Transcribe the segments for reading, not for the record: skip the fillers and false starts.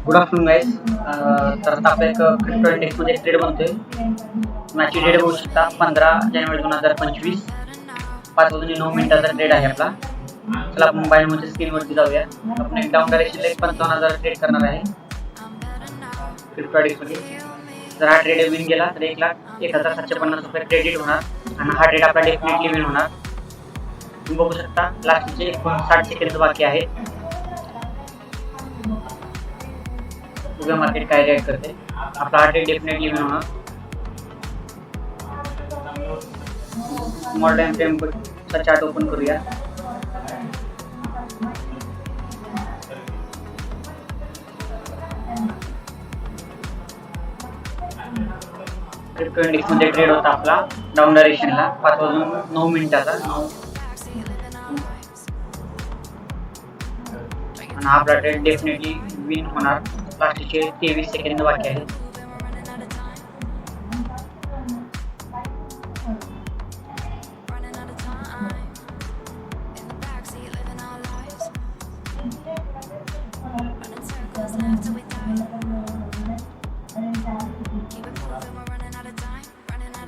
Good afternoon guys. तर आता आपल्या एक क्रिप्टो इंडेक्समध्ये ट्रेड बनतोय. मॅची डेट बघू शकता 15 जानेवारी 2025 5:09 ट्रेड आहे आपला. चला आपण मोबाईलमध्ये स्क्रीनवरती जाऊया. आपण एक डाऊन डायरेक्शनला 55,000 ट्रेड करणार आहे क्रिप्टो इंडेक्समध्ये. जर हा ट्रेड विन गेला तर 1,01,750 रुपये क्रेडिट होणार आणि हा ट्रेड आपला डेफिनेटली विन होणार. तुम्ही बघू शकता लास्टचे 60 सेकंद बाकी आहेत. उद्या मार्केट काय रिॲक्ट करते. आपला हा ट्रेड डेफिनेटली विन होणार. स्मॉल टाइम फ्रेमचा चार्ट ओपन करूया. क्रिप्टो इंडेक्समध्ये ट्रेड होता आपला डाऊन डायरेक्शनला 5:09 आणि आपला ट्रेड डेफिनेटली विन होणार. लास्टचे 23 सेकंद बाकी आहेत.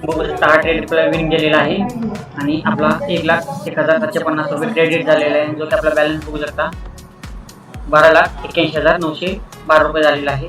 बघू शकता हा ट्रेड विन गेलेला आहे आणि आपला 1,01,750 रुपये क्रेडिट झालेला आहे. जो की आपला बॅलन्स बघू शकता 12,81,912 रुपये झालेला आहे.